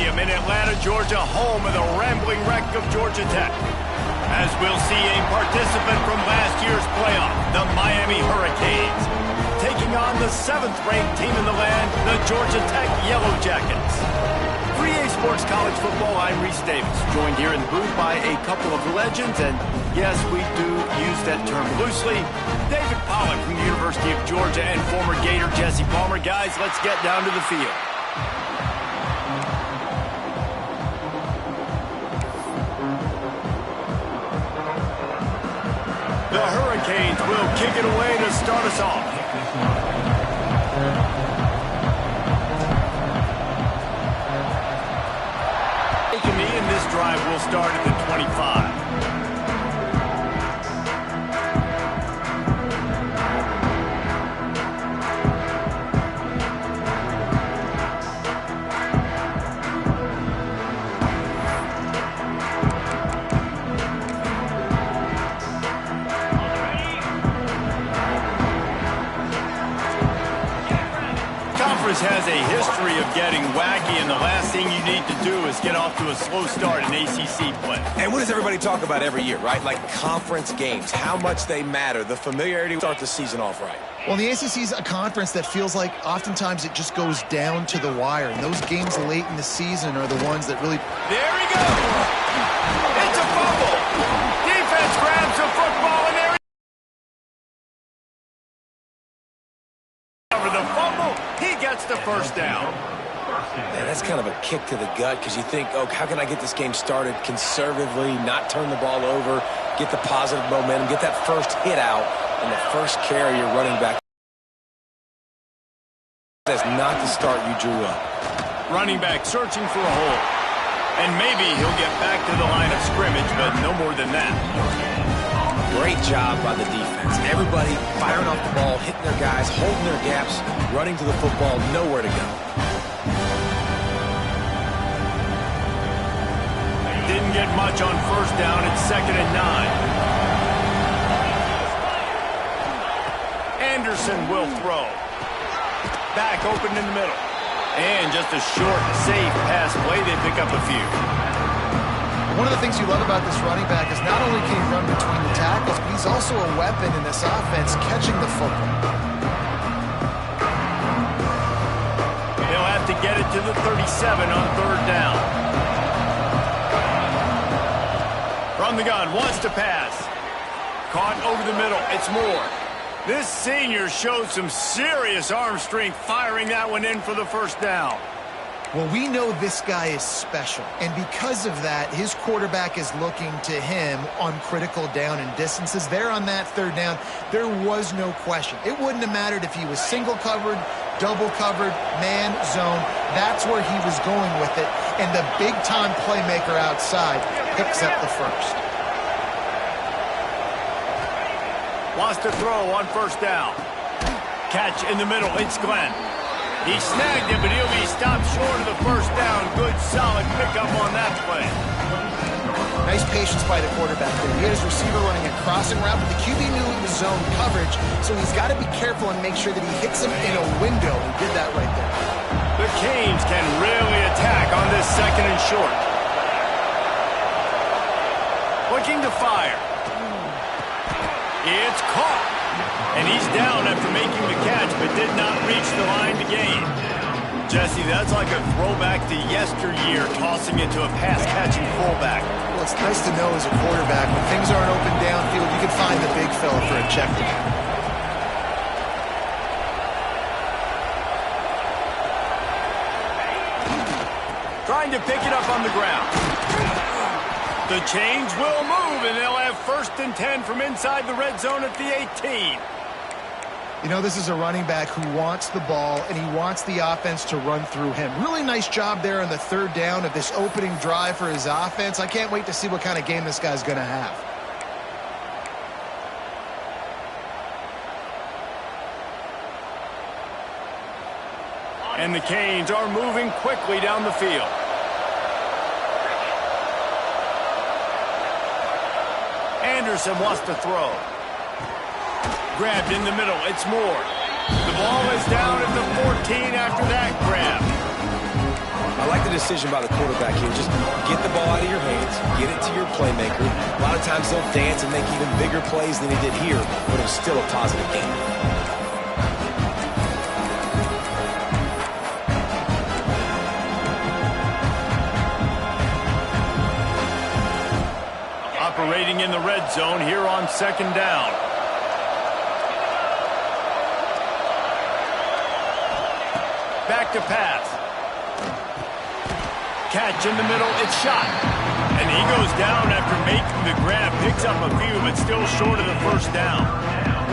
Stadium in Atlanta, Georgia, home of the rambling wreck of Georgia Tech. As we'll see a participant from last year's playoff, the Miami Hurricanes, taking on the 7th-ranked team in the land, the Georgia Tech Yellow Jackets. For EA Sports College Football, I'm Reese Davis, joined here in the booth by a couple of legends, and yes, we do use that term loosely. David Pollack from the University of Georgia and former Gator Jesse Palmer. Guys, let's get down to the field. The Hurricanes will kick it away to start us off. To me, and this drive will start at the 25. Has a history of getting wacky, and the last thing you need to do is get off to a slow start in ACC play. And what does everybody talk about every year, right? Like conference games, how much they matter, the familiarity to start the season off right. Well, the ACC is a conference that feels like oftentimes it just goes down to the wire, and those games late in the season are the ones that really... There he goes! It's a fumble! Defense grabs the football, and there he over the fumble. He gets the first down. Man, that's kind of a kick to the gut because you think, oh, how can I get this game started conservatively, not turn the ball over, get the positive momentum, get that first hit out, and the first carry you're running back. That is not the start you drew up. Running back searching for a hole. And maybe he'll get back to the line of scrimmage, but no more than that. Great job by the defense. Everybody firing off the ball, hitting their guys, holding their gaps, running to the football, nowhere to go. Didn't get much on first down. It's 2nd and 9. Anderson will throw. Back open in the middle. And just a short, safe pass play. They pick up a few. One of the things you love about this running back is not only can he run between the tackles, but he's also a weapon in this offense catching the football. They'll have to get it to the 37 on 3rd down. From the gun, wants to pass. Caught over the middle. It's Moore. This senior showed some serious arm strength firing that one in for the first down. Well, we know this guy is special, and because of that, his quarterback is looking to him on critical down and distances. There on that 3rd down, there was no question. It wouldn't have mattered if he was single covered, double covered, man, zone. That's where he was going with it, and the big-time playmaker outside picks up the first. Wants to throw on first down. Catch in the middle, it's Glenn. He snagged it, but he'll be stopped short of the first down. Good, solid pickup on that play. Nice patience by the quarterback there. He had his receiver running a crossing route, but the QB knew he was zone coverage, so he's got to be careful and make sure that he hits him in a window. He did that right there. The Canes can really attack on this 2nd and short. Looking to fire. It's caught. And he's down after making the catch, but did not reach the line to gain. Jesse, that's like a throwback to yesteryear, tossing it to a pass-catching fullback. Well, it's nice to know as a quarterback, when things aren't open downfield, you can find the big fella for a check down. Trying to pick it up on the ground. The chains will move, and they'll have 1st and 10 from inside the red zone at the 18. You know, this is a running back who wants the ball, and he wants the offense to run through him. Really nice job there on the 3rd down of this opening drive for his offense. I can't wait to see what kind of game this guy's going to have. And the Canes are moving quickly down the field. Anderson wants to throw. Grabbed in the middle. It's Moore. The ball is down at the 14 after that grab. I like the decision by the quarterback here. Just get the ball out of your hands, get it to your playmaker. A lot of times they'll dance and make even bigger plays than he did here, but it was still a positive game. Operating in the red zone here on 2nd down. Back to pass. Catch in the middle, it's shot. And he goes down after making the grab. Picks up a few, but still short of the 1st down.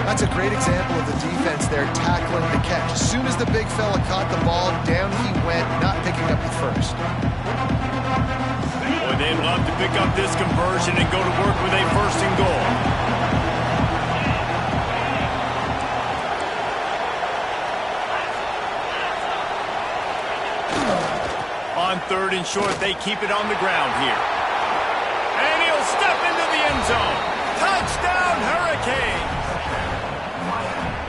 That's a great example of the defense there tackling the catch. As soon as the big fella caught the ball, down he went, not picking up the first. Boy, they'd love to pick up this conversion and go to work with a 1st and goal. On 3rd and short, they keep it on the ground here. And he'll step into the end zone. Touchdown, Hurricanes!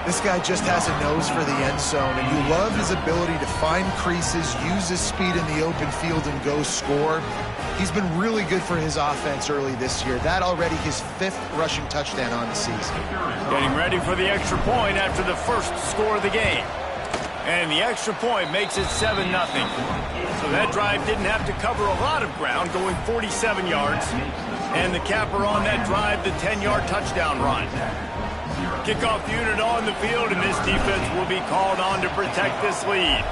This guy just has a nose for the end zone, and you love his ability to find creases, use his speed in the open field, and go score. He's been really good for his offense early this year. That already his 5th rushing touchdown on the season. Getting ready for the extra point after the 1st score of the game. And the extra point makes it 7-0. So that drive didn't have to cover a lot of ground, going 47 yards. And the capper on that drive, the 10-yard touchdown run. Kickoff unit on the field, and this defense will be called on to protect this lead.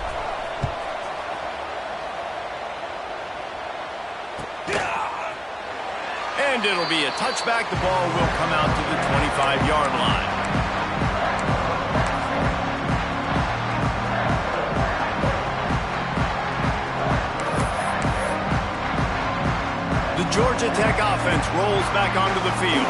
And it'll be a touchback. The ball will come out to the 25-yard line. Georgia Tech offense rolls back onto the field.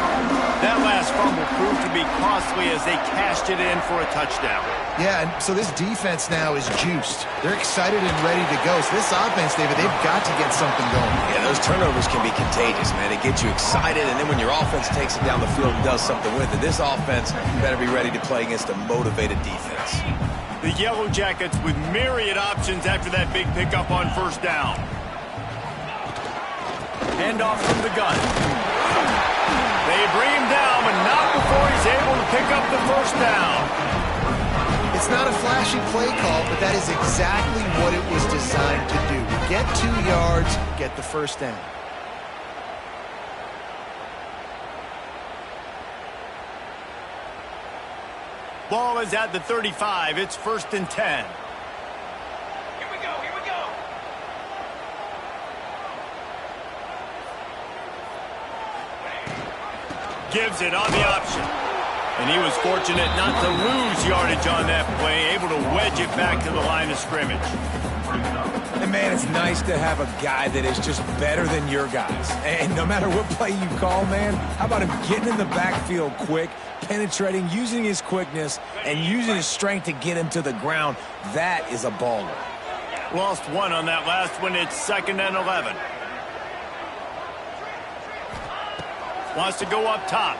That last fumble proved to be costly as they cashed it in for a touchdown. Yeah, and so this defense now is juiced. They're excited and ready to go. So this offense, David, they've got to get something going. Yeah, those turnovers can be contagious, man. It gets you excited, and then when your offense takes it down the field and does something with it, this offense better be ready to play against a motivated defense. The Yellow Jackets with myriad options after that big pickup on 1st down. Handoff from the gun. They bring him down, but not before he's able to pick up the 1st down. It's not a flashy play call, but that is exactly what it was designed to do. Get 2 yards, get the 1st down. Ball is at the 35. It's 1st and 10. Gives it on the option. And he was fortunate not to lose yardage on that play, able to wedge it back to the line of scrimmage. And, man, it's nice to have a guy that is just better than your guys. And no matter what play you call, man, how about him getting in the backfield quick, penetrating, using his quickness, and using his strength to get him to the ground. That is a baller. Lost 1 on that last one. It's 2nd and 11. Wants to go up top.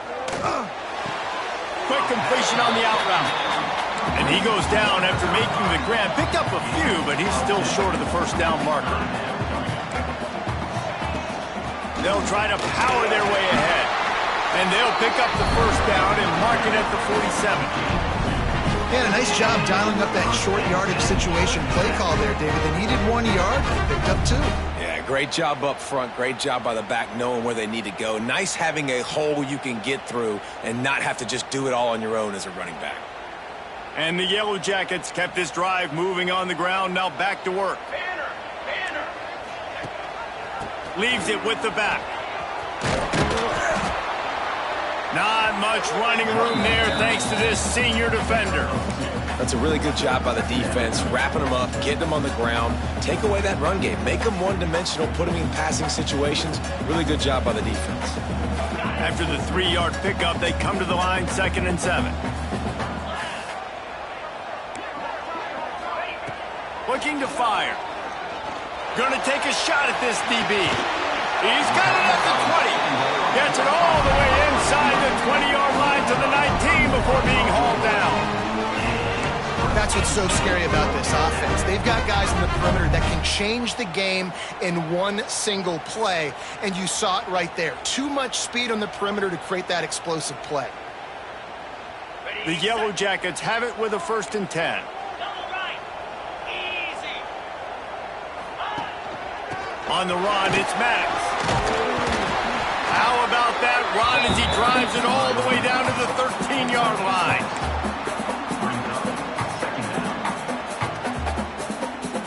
Quick completion on the out route. And he goes down after making the grab. Picked up a few, but he's still short of the 1st down marker. They'll try to power their way ahead. And they'll pick up the 1st down and mark it at the 47. Yeah, a nice job dialing up that short yardage situation play call there, David. They needed 1 yard, they picked up 2. Great job up front. Great job by the back knowing where they need to go. Nice having a hole you can get through and not have to just do it all on your own as a running back. And the Yellow Jackets kept this drive moving on the ground. Now back to work. Banner. Leaves it with the back. Not much running room there thanks to this senior defender. That's a really good job by the defense, wrapping them up, getting them on the ground, take away that run game, make them one-dimensional, put them in passing situations. Really good job by the defense. After the 3-yard pickup, they come to the line 2nd and 7. Looking to fire. Gonna take a shot at this DB. He's got it at the 20. Gets it all the way inside the 20-yard line to the 19 before being hauled down. That's what's so scary about this offense. They've got guys in the perimeter that can change the game in one single play, and you saw it right there. Too much speed on the perimeter to create that explosive play. The Yellow Jackets have it with a 1st and 10. On the run, it's Maddox. How about that run as he drives it all the way down to the 13-yard line?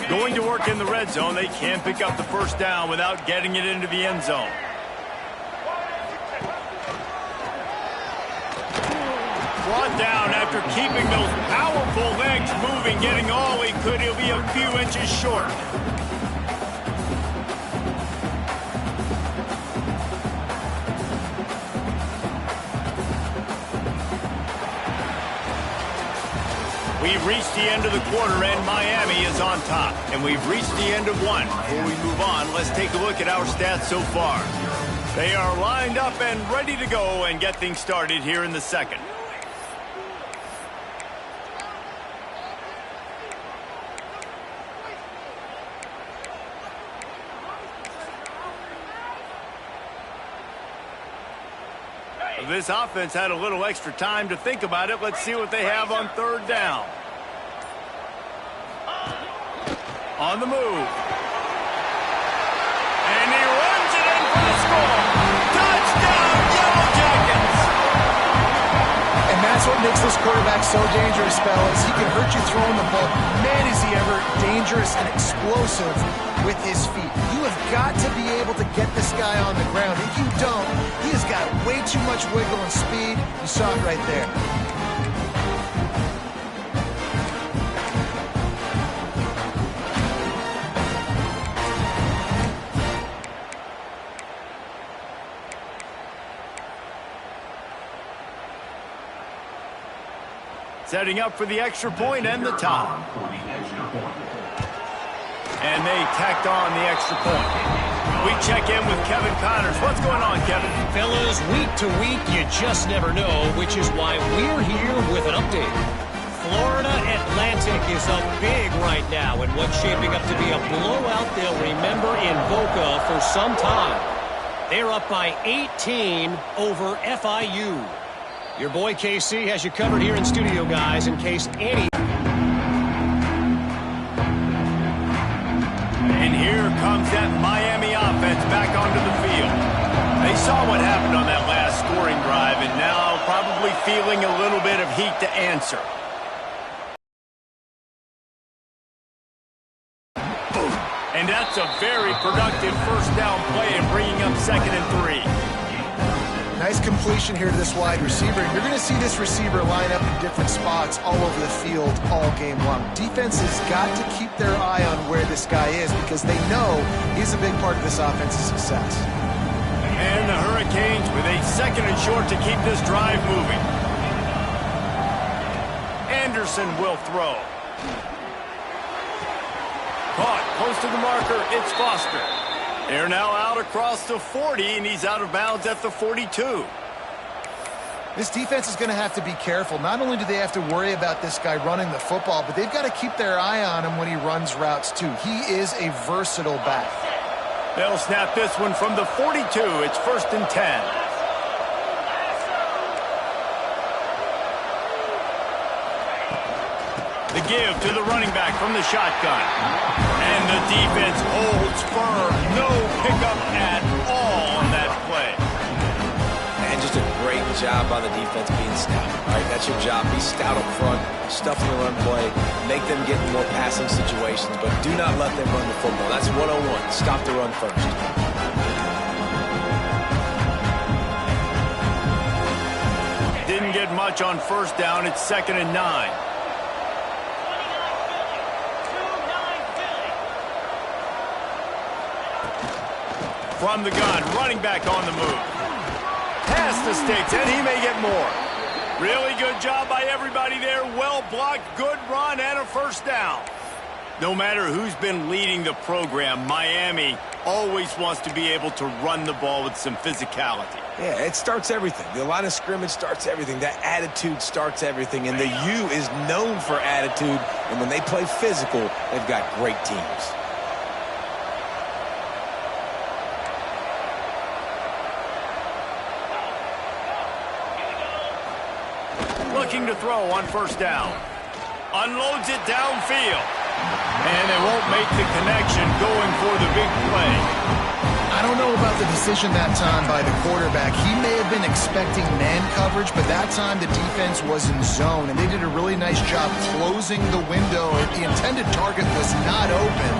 Going to work in the red zone, they can pick up the 1st down without getting it into the end zone. Brought down after keeping those powerful legs moving, getting all he could. He'll be a few inches short. We've reached the end of the quarter, and Miami is on top. And we've reached the end of one. Before we move on, let's take a look at our stats so far. They are lined up and ready to go and get things started here in the second. This offense had a little extra time to think about it. Let's see what they have on 3rd down. On the move. And he runs it in for the score. Touchdown, Yellow Jackets! And that's what makes this quarterback so dangerous, fellas. He can hurt you throwing the ball. Man, is he ever dangerous and explosive with his feet. You have got to be able to get this guy on the ground. If you don't, he has got way too much wiggle and speed. You saw it right there. Setting up for the extra point and the tie. And they tacked on the extra point. We check in with Kevin Connors. What's going on, Kevin? Fellas, week to week, you just never know, which is why we're here with an update. Florida Atlantic is up big right now in what's shaping up to be a blowout they'll remember in Boca for some time. They're up by 18 over FIU. Your boy KC has you covered here in studio, guys, in case any... And here comes that Miami offense back onto the field. They saw what happened on that last scoring drive, and now probably feeling a little bit of heat to answer. And that's a very productive 1st down play and bringing up 2nd and 3. Nice completion here to this wide receiver. You're going to see this receiver line up in different spots all over the field all game long. Defense has got to keep their eye on where this guy is because they know he's a big part of this offense's success. And the Hurricanes with a 2nd and short to keep this drive moving. Anderson will throw. Caught close to the marker. It's Foster. They're now out across the 40, and he's out of bounds at the 42. This defense is going to have to be careful. Not only do they have to worry about this guy running the football, but they've got to keep their eye on him when he runs routes, too. He is a versatile back. They'll snap this one from the 42. It's 1st and 10. The give to the running back from the shotgun. And the defense holds firm. No pickup at all on that play. And just a great job by the defense being stout. All right, that's your job. Be stout up front, stuff in the run play, make them get in more passing situations, but do not let them run the football. That's 101. Stop the run first. Didn't get much on 1st down. It's 2nd and 9. From the gun, running back on the move. Past the sticks, and he may get more. Really good job by everybody there. Well blocked, good run, and a 1st down. No matter who's been leading the program, Miami always wants to be able to run the ball with some physicality. Yeah, it starts everything. The line of scrimmage starts everything. That attitude starts everything. And the U is known for attitude. And when they play physical, they've got great teams. Looking to throw on first down. Unloads it downfield. And they won't make the connection going for the big play. I don't know about the decision that time by the quarterback. He may have been expecting man coverage, but that time the defense was in zone, and they did a really nice job closing the window. The intended target was not open,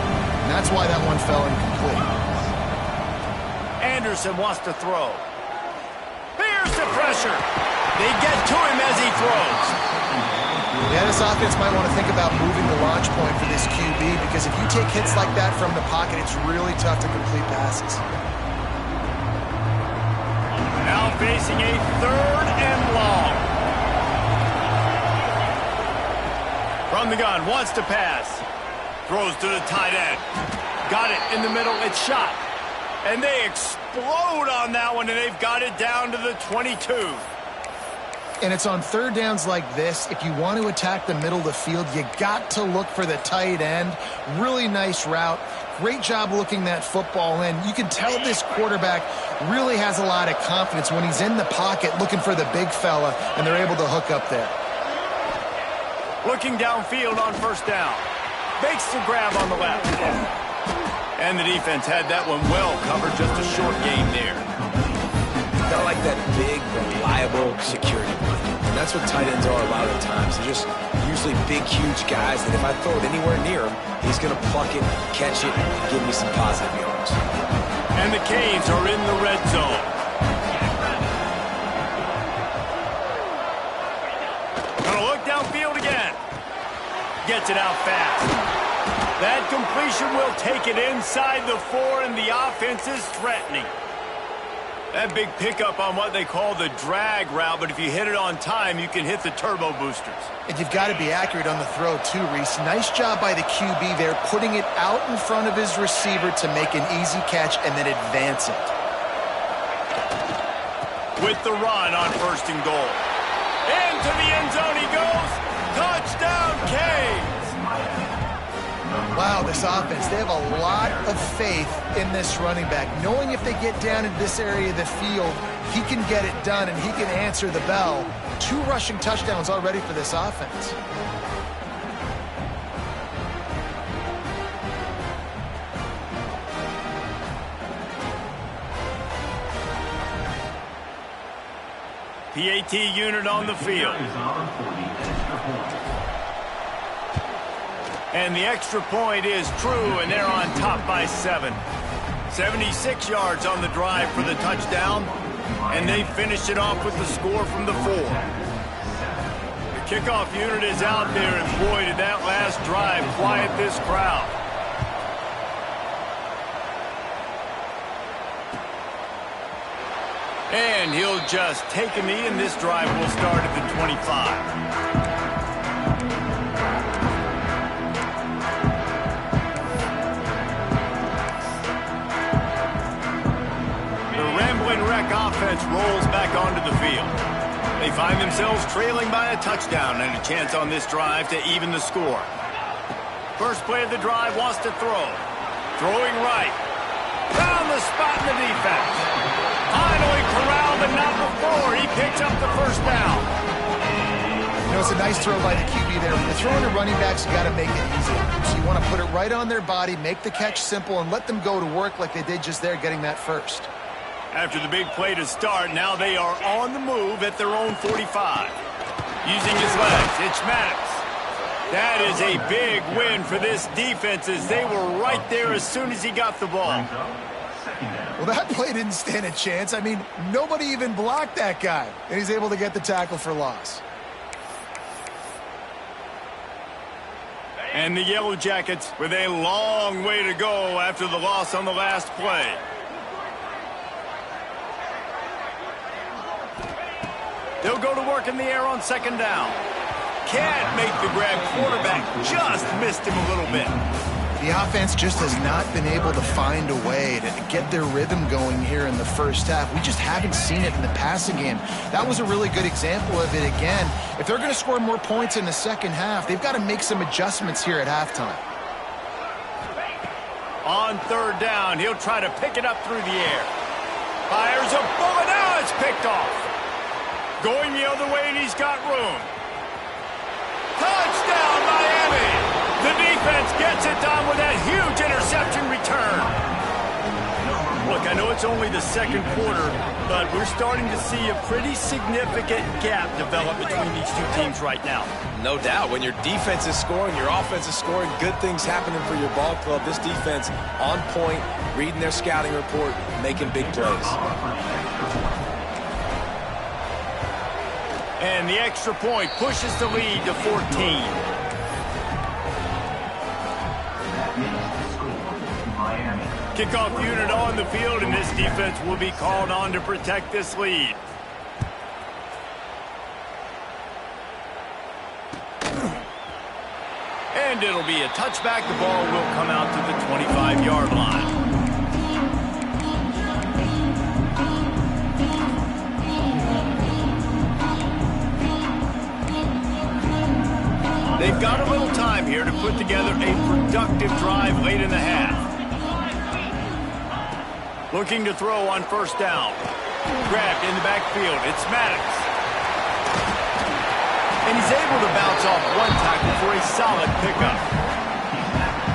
and that's why that one fell incomplete. Anderson wants to throw. Here's the pressure. They get to him as he throws. Yeah, this offense might want to think about moving the launch point for this QB, because if you take hits like that from the pocket, it's really tough to complete passes. Now facing a 3rd and long. From the gun, wants to pass. Throws to the tight end. Got it in the middle, it's shot. And they explode on that one, and they've got it down to the 22. And it's on 3rd downs like this. If you want to attack the middle of the field, you got to look for the tight end. Really nice route. Great job looking that football in. You can tell this quarterback really has a lot of confidence when he's in the pocket looking for the big fella, and they're able to hook up there. Looking downfield on first down. Makes the grab on the left. And the defense had that one well covered. Just a short game there. Got like that big, reliable security blanket. And that's what tight ends are a lot of the times. They're just usually big, huge guys that if I throw it anywhere near him, he's going to pluck it, catch it, and give me some positive yards. And the Canes are in the red zone. Gonna look downfield again. Gets it out fast. That completion will take it inside the 4, and the offense is threatening. That big pickup on what they call the drag route, but if you hit it on time, you can hit the turbo boosters. And you've got to be accurate on the throw too, Reese. Nice job by the QB there, putting it out in front of his receiver to make an easy catch and then advance it. With the run on 1st and goal. Into the end zone he goes. Touchdown, Canes! Wow, this offense, they have a lot of faith in this running back. Knowing if they get down in this area of the field, he can get it done and he can answer the bell. 2 rushing touchdowns already for this offense. PAT unit on the field. And the extra point is true, and they're on top by 7. 76 yards on the drive for the touchdown, and they finished it off with the score from the 4. The kickoff unit is out there, and boy, did that last drive quiet this crowd. And he'll just take a knee, and this drive will start at the 25. Offense rolls back onto the field. They find themselves trailing by a touchdown and a chance on this drive to even the score. First play of the drive, wants to throw. Throwing right. Found the spot in the defense. Finally corralled, but not before. He picks up the first down. You know, it's a nice throw by the QB there. When you're throwing to running backs, you got to make it easy. So you want to put it right on their body, make the catch simple, and let them go to work like they did just there, getting that first. After the big play to start, now they are on the move at their own 45. Using his legs, it's Maddox. That is a big win for this defense as they were right there as soon as he got the ball. Well, that play didn't stand a chance. I mean, nobody even blocked that guy, and he's able to get the tackle for loss. And the Yellow Jackets with a long way to go after the loss on the last play. They'll go to work in the air on 2nd down. can't make the grab. Quarterback just missed him a little bit. The offense just has not been able to find a way to get their rhythm going here in the first half. We just haven't seen it in the passing game. That was a really good example of it again. If they're going to score more points in the second half, they've got to make some adjustments here at halftime. On third down, he'll try to pick it up through the air. Fires a bullet. Now it's picked off. Going the other way, and he's got room. Touchdown, Miami! The defense gets it done with that huge interception return. Look, I know it's only the second quarter, but we're starting to see a pretty significant gap develop between these two teams right now. No doubt. When your defense is scoring, your offense is scoring, good things happening for your ball club. This defense on point, reading their scouting report, making big plays. And the extra point pushes the lead to 14. Kickoff unit on the field, and this defense will be called on to protect this lead. And it'll be a touchback. The ball will come out to the 25-yard line. They've got a little time here to put together a productive drive late in the half. Looking to throw on first down. Grabbed in the backfield. It's Maddox. And he's able to bounce off one tackle for a solid pickup.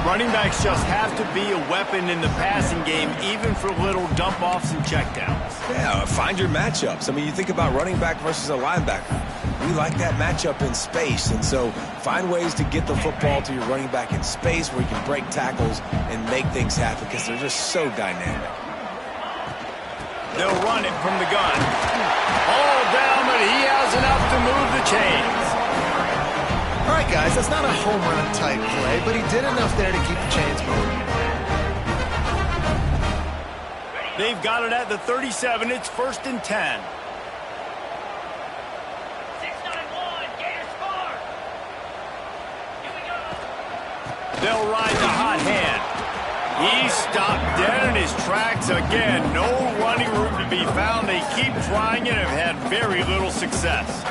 Running backs just have to be a weapon in the passing game, even for little dump-offs and checkdowns. Yeah, find your matchups. I mean, you think about running back versus a linebacker. We like that matchup in space, and so find ways to get the football to your running back in space where you can break tackles and make things happen because they're just so dynamic. They'll run it from the gun. All down, but he has enough to move the chains. All right, guys, that's not a home run type play, but he did enough there to keep the chains moving. They've got it at the 37. It's 1st and 10. They'll ride the hot hand. He stopped dead in his tracks again. No running room to be found. They keep trying it and have had very little success.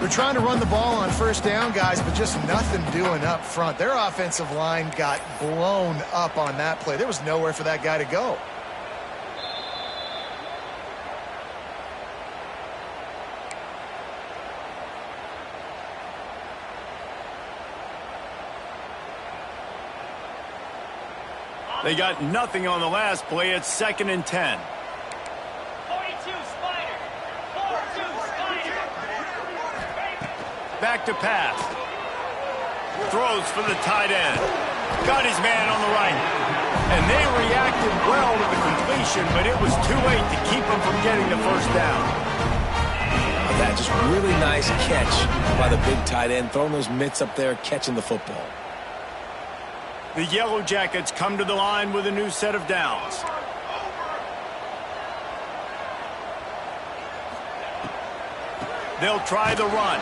They're trying to run the ball on first down, guys, but just nothing doing up front. Their offensive line got blown up on that play. There was nowhere for that guy to go. They got nothing on the last play. It's 2nd and 10. 42 Spider. 42 Spider. Back to pass. Throws for the tight end. Got his man on the right. And they reacted well to the completion, but it was too late to keep him from getting the first down. That just really nice catch by the big tight end, throwing those mitts up there, catching the football. The Yellow Jackets come to the line with a new set of downs. They'll try the run.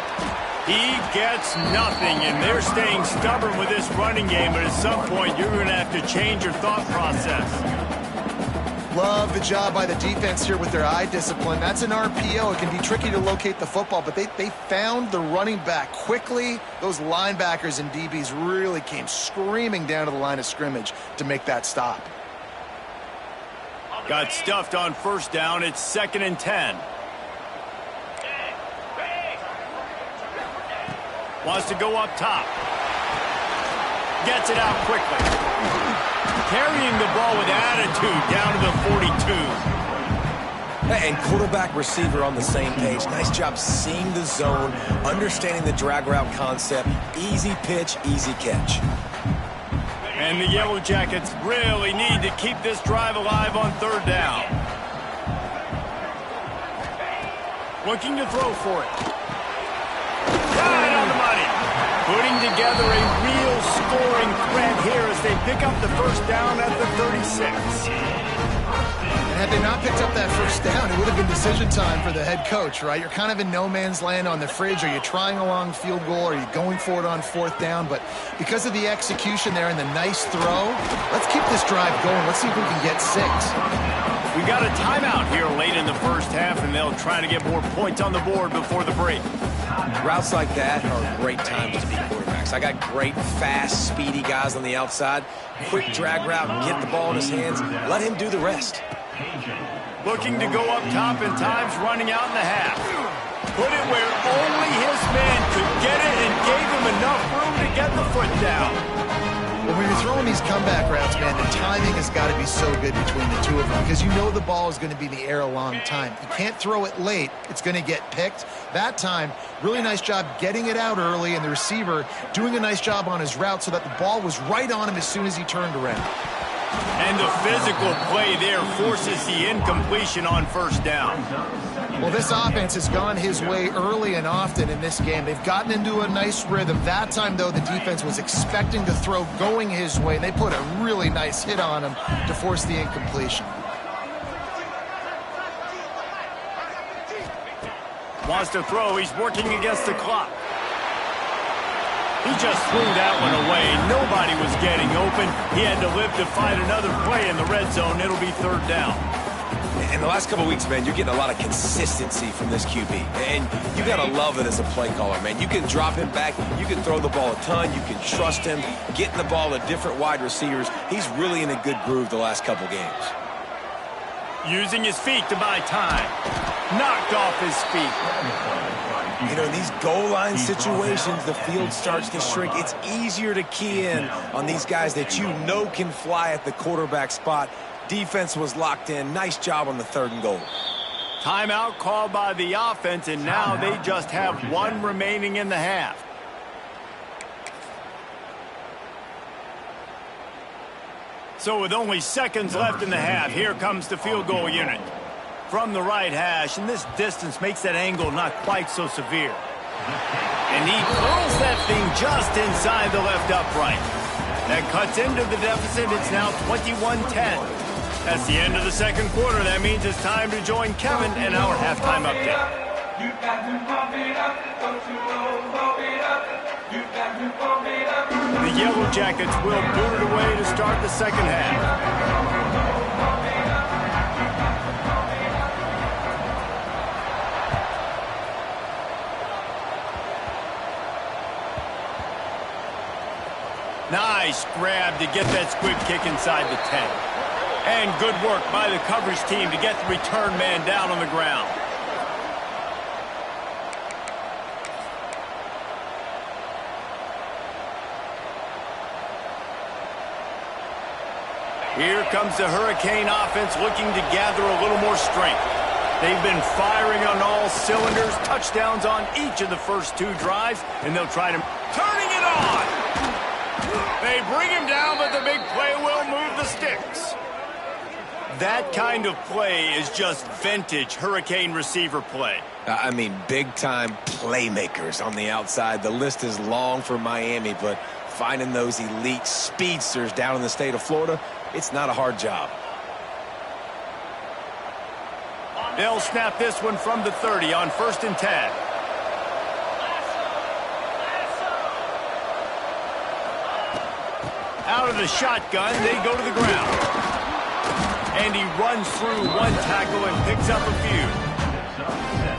He gets nothing, and they're staying stubborn with this running game, but at some point you're going to have to change your thought process. Love the job by the defense here with their eye discipline. That's an RPO. It can be tricky to locate the football, but they found the running back quickly. Those linebackers and DBs really came screaming down to the line of scrimmage to make that stop. Got stuffed on first down. It's 2nd and 10. Wants to go up top. Gets it out quickly. Carrying the ball with attitude down to the 42. And quarterback receiver on the same page. Nice job seeing the zone, understanding the drag route concept. Easy pitch, easy catch. And the Yellow Jackets really need to keep this drive alive on third down. Looking to throw for it. Right on the money. Putting together a real scoring threat here as they pick up the first down at the 36. And had they not picked up that first down, it would have been decision time for the head coach, right? You're kind of in no man's land on the fridge. Are you trying a long field goal? Are you going for it on fourth down? But because of the execution there and the nice throw, let's keep this drive going. Let's see if we can get 6. We got a timeout here late in the first half, and they'll try to get more points on the board before the break. Routes like that are great times to be quarterbacks. I got great, fast, speedy guys on the outside. Quick drag route, get the ball in his hands. Let him do the rest. Looking to go up top and times running out in the half. Put it where only his man could get it and gave him enough room to get the foot down. When you're throwing these comeback routes, man, the timing has got to be so good between the two of them because you know the ball is going to be in the air a long time. You can't throw it late. It's going to get picked. That time, really nice job getting it out early, and the receiver doing a nice job on his route so that the ball was right on him as soon as he turned around. And the physical play there forces the incompletion on first down. Well, this offense has gone his way early and often in this game. They've gotten into a nice rhythm. That time, though, the defense was expecting to throw going his way. They put a really nice hit on him to force the incompletion. Wants to throw. He's working against the clock. He just threw that one away. Nobody was getting open. He had to live to fight another play in the red zone. It'll be third down. In the last couple weeks, man, you're getting a lot of consistency from this QB. And you got to love it as a play caller, man. You can drop him back. You can throw the ball a ton. You can trust him. Getting the ball to different wide receivers. He's really in a good groove the last couple games. Using his feet to buy time. Knocked off his feet. You know, in these goal line situations, the field starts to shrink. It's easier to key in on these guys that you know can fly at the quarterback spot. Defense was locked in. Nice job on the 3rd and goal. Timeout called by the offense, and now they just have one remaining in the half. So with only seconds left in the half, here comes the field goal unit. From the right hash, and this distance makes that angle not quite so severe. And he throws that thing just inside the left upright. That cuts into the deficit. It's now 21-10. That's the end of the second quarter. That means it's time to join Kevin in our halftime update. The Yellow Jackets will boot it away to start the second half. Nice grab to get that squib kick inside the 10. And good work by the coverage team to get the return man down on the ground. Here comes the Hurricane offense looking to gather a little more strength. They've been firing on all cylinders, touchdowns on each of the first 2 drives, and they'll try to turning it on. They bring him down, but the big play will move the sticks. That kind of play is just vintage Hurricane receiver play. I mean, big-time playmakers on the outside. The list is long for Miami, but finding those elite speedsters down in the state of Florida, it's not a hard job. They'll snap this one from the 30 on 1st and 10. Out of the shotgun, they go to the ground. And he runs through one tackle and picks up a few.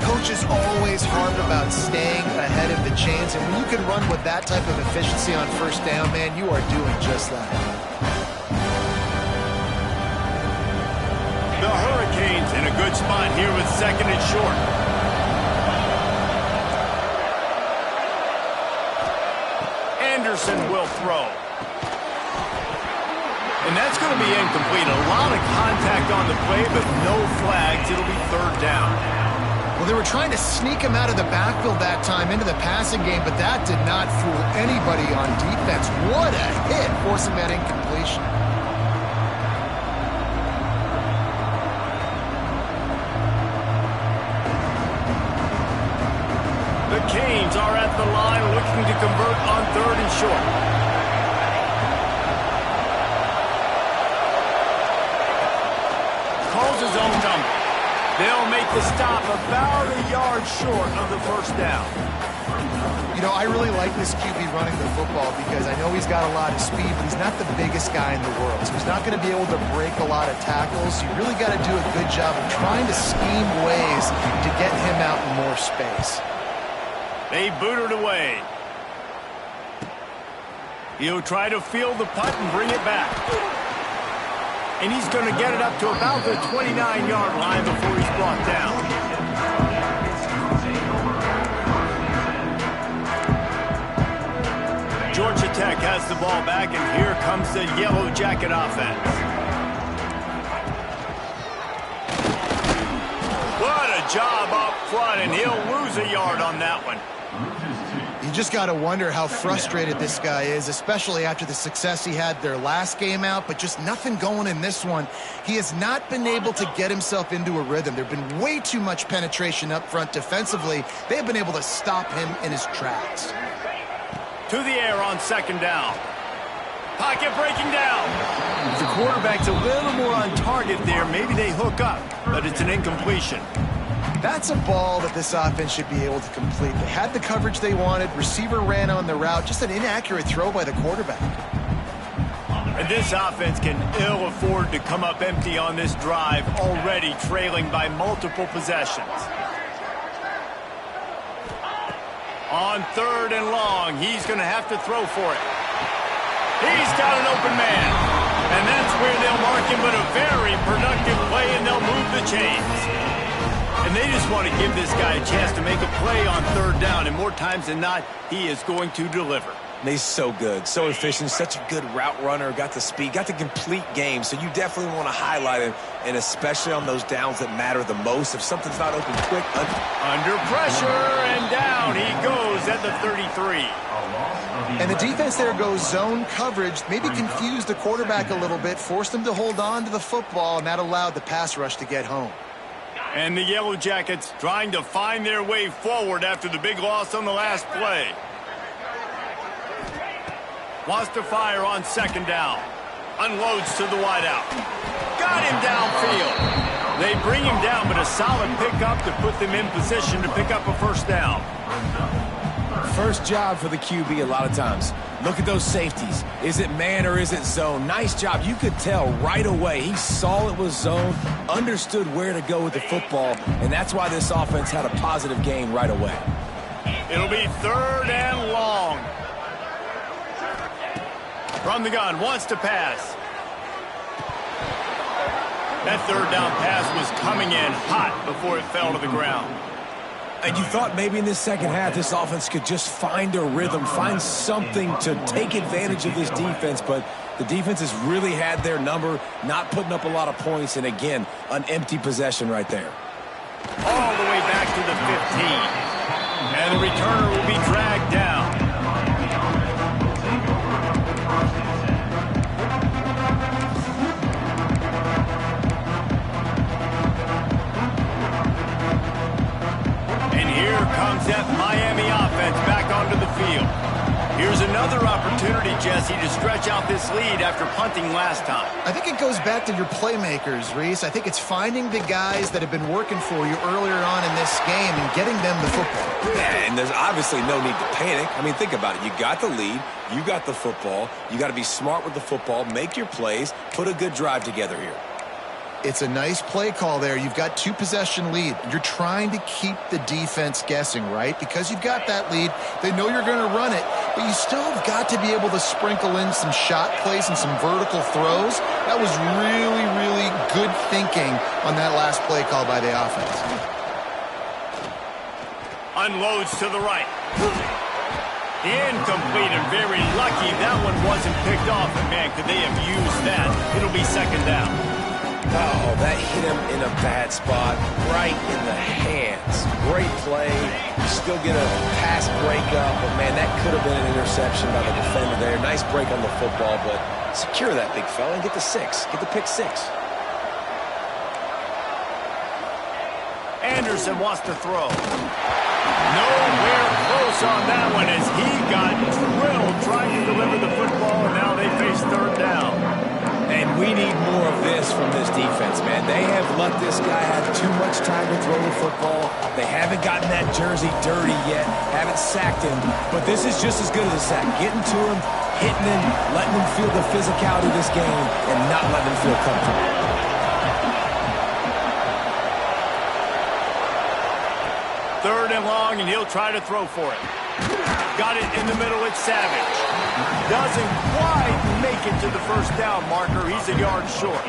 Coaches always harp about staying ahead of the chains, and when you can run with that type of efficiency on first down, man, you are doing just that. The Hurricanes in a good spot here with 2nd and short. Anderson will throw. And that's going to be incomplete. A lot of contact on the play, but no flags. It'll be 3rd down. Well, they were trying to sneak him out of the backfield that time into the passing game, but that did not fool anybody on defense. What a hit, forcing that incompletion. The Canes are at the line looking to convert on 3rd and short. Calls his zone tumble. They'll make the stop about a yard short of the first down. You know, I really like this QB running the football because I know he's got a lot of speed, but he's not the biggest guy in the world. So he's not going to be able to break a lot of tackles. You really got to do a good job of trying to scheme ways to get him out in more space. They boot it away. He'll try to field the punt and bring it back. And he's going to get it up to about the 29-yard line before he's brought down. Georgia Tech has the ball back, and here comes the Yellow Jacket offense. What a job up front, and he'll lose a yard on that one. You just got to wonder how frustrated this guy is, especially after the success he had their last game out, but just nothing going in this one. He has not been able to get himself into a rhythm. There have been way too much penetration up front defensively. They have been able to stop him in his tracks. To the air on second down. Pocket breaking down. If the quarterback's a little more on target there, maybe they hook up, but it's an incompletion. That's a ball that this offense should be able to complete. They had the coverage they wanted. Receiver ran on the route. Just an inaccurate throw by the quarterback. And this offense can ill afford to come up empty on this drive, already trailing by multiple possessions. On third and long, he's going to have to throw for it. He's got an open man. And that's where they'll mark him, but a very productive play, and they'll move the chains. And they just want to give this guy a chance to make a play on third down, and more times than not, he is going to deliver. And he's so good, so efficient, such a good route runner, got the speed, got the complete game, so you definitely want to highlight him, and especially on those downs that matter the most. If something's not open quick. Under pressure, and down he goes at the 33. And the defense there goes zone coverage, maybe confused the quarterback a little bit, forced him to hold on to the football, and that allowed the pass rush to get home. And the Yellow Jackets trying to find their way forward after the big loss on the last play. Wants to fire on second down. Unloads to the wideout. Got him downfield. They bring him down, but a solid pickup to put them in position to pick up a first down. First job for the QB a lot of times. Look at those safeties. Is it man or is it zone? Nice job. You could tell right away. He saw it was zone, understood where to go with the football, and that's why this offense had a positive gain right away. It'll be third and long. From the gun, wants to pass. That third down pass was coming in hot before it fell to the ground. And you thought maybe in this second half this offense could just find a rhythm, find something to take advantage of this defense, but the defense has really had their number, not putting up a lot of points, and again, an empty possession right there. All the way back to the 15. And the returner will be dragged down. Here comes that Miami offense back onto the field. Here's another opportunity, Jesse, to stretch out this lead after punting last time. I think it goes back to your playmakers, Reese. I think it's finding the guys that have been working for you earlier on in this game and getting them the football. Yeah, and there's obviously no need to panic. I mean, think about it. You got the lead. You got the football. You got to be smart with the football, make your plays, put a good drive together here. It's a nice play call there. You've got two-possession lead. You're trying to keep the defense guessing, right? Because you've got that lead. They know you're going to run it, but you still have got to be able to sprinkle in some shot plays and some vertical throws. That was really, really good thinking on that last play call by the offense. Unloads to the right. Incomplete, and very lucky that one wasn't picked off. And man, could they have used that? It'll be second down. Oh, that hit him in a bad spot, right in the hands. Great play. You still get a pass breakup, but man, that could have been an interception by the defender there. Nice break on the football, but secure that big fella and get the six. Get the pick six. Anderson wants to throw. Nowhere close on that one as he got drilled trying to deliver the football, and now they face third down. And We need more of this from this defense, man. They have let this guy have too much time to throw the football. They haven't gotten that jersey dirty yet, haven't sacked him, but this is just as good as a sack. Getting to him, hitting him, letting him feel the physicality of this game, and not letting him feel comfortable. Third and long, and he'll try to throw for it. Got it in the middle, it's Savage. Doesn't quite make it to the first down marker. He's a yard short.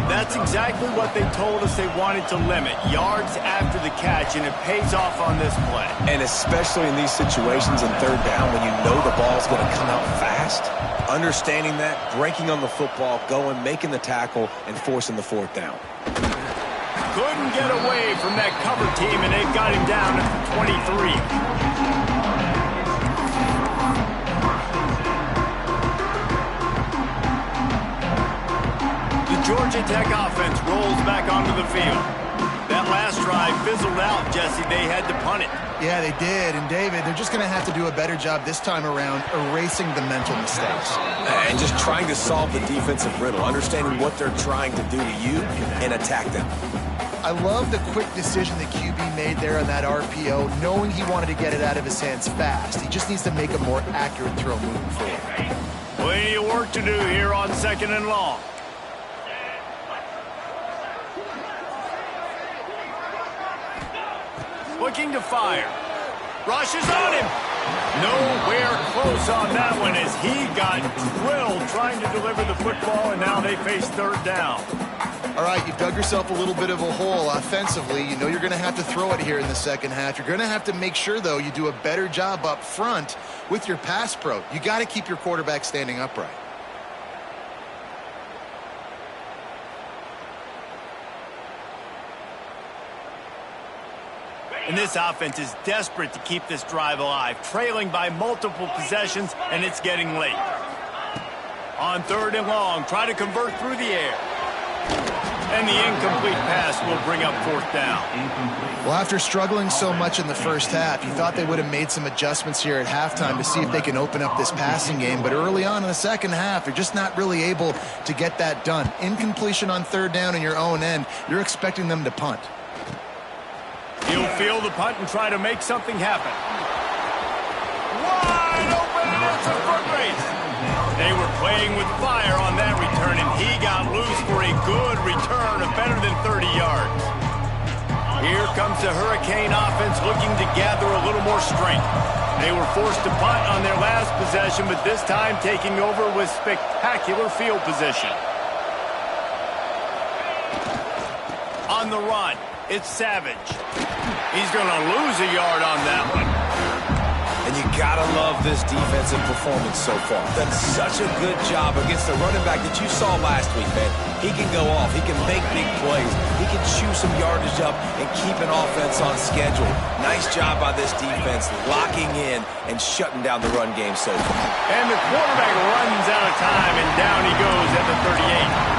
That's exactly what they told us they wanted to limit. Yards after the catch, and it pays off on this play. And especially in these situations in third down when you know the ball's going to come out fast, understanding that, breaking on the football, going, making the tackle, and forcing the fourth down. Couldn't get away from that cover team, and they've got him down at the 23. Georgia Tech offense rolls back onto the field. That last drive fizzled out, Jesse. They had to punt it. Yeah, they did. And, David, they're just going to have to do a better job this time around erasing the mental mistakes. And just trying to solve the defensive riddle, understanding what they're trying to do to you and attack them. I love the quick decision the QB made there on that RPO, knowing he wanted to get it out of his hands fast. He just needs to make a more accurate throw moving forward. Plenty of work to do here on second and long. Looking to fire. Rushes on him. Nowhere close on that one as he got drilled trying to deliver the football, and now they face third down. All right, you dug yourself a little bit of a hole offensively. You know you're going to have to throw it here in the second half. You're going to have to make sure, though, you do a better job up front with your pass pro. You got to keep your quarterback standing upright. And this offense is desperate to keep this drive alive, trailing by multiple possessions, and it's getting late. On third and long, try to convert through the air. And the incomplete pass will bring up fourth down. Well, after struggling so much in the first half, you thought they would have made some adjustments here at halftime to see if they can open up this passing game. But early on in the second half, you're just not really able to get that done. Incompletion on third down in your own end, you're expecting them to punt. He'll field the punt and try to make something happen. Wide open, and it's a foot race. They were playing with fire on that return, and he got loose for a good return of better than 30 yards. Here comes the Hurricane offense looking to gather a little more strength. They were forced to punt on their last possession, but this time taking over with spectacular field position. On the run. It's Savage. He's going to lose a yard on that one. And you got to love this defensive performance so far. Done such a good job against the running back that you saw last week, man. He can go off. He can make big plays. He can chew some yardage up and keep an offense on schedule. Nice job by this defense locking in and shutting down the run game so far. And the quarterback runs out of time, and down he goes at the 38.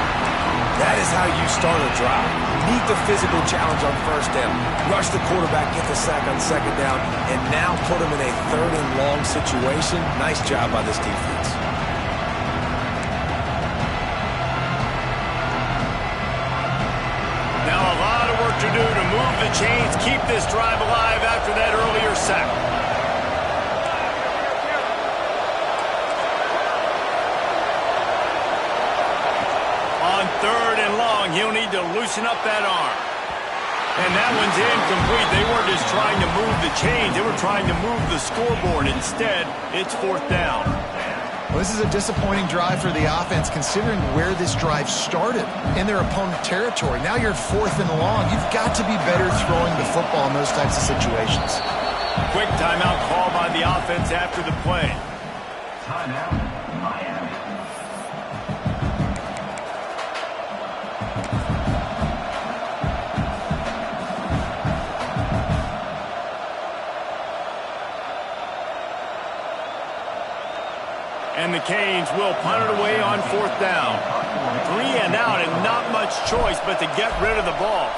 That is how you start a drive. Meet the physical challenge on first down. Rush the quarterback, get the sack on second down, and now put him in a third and long situation. Nice job by this defense. Now a lot of work to do to move the chains, keep this drive alive after that earlier sack. Third and long, he'll need to loosen up that arm. And that one's incomplete. They weren't just trying to move the chains. They were trying to move the scoreboard. Instead, it's fourth down. Well, this is a disappointing drive for the offense, considering where this drive started in their opponent territory. Now you're fourth and long. You've got to be better throwing the football in those types of situations. Quick timeout call by the offense after the play. Timeout, Miami. And the Canes will punt it away on fourth down. 3 and out, and not much choice but to get rid of the ball.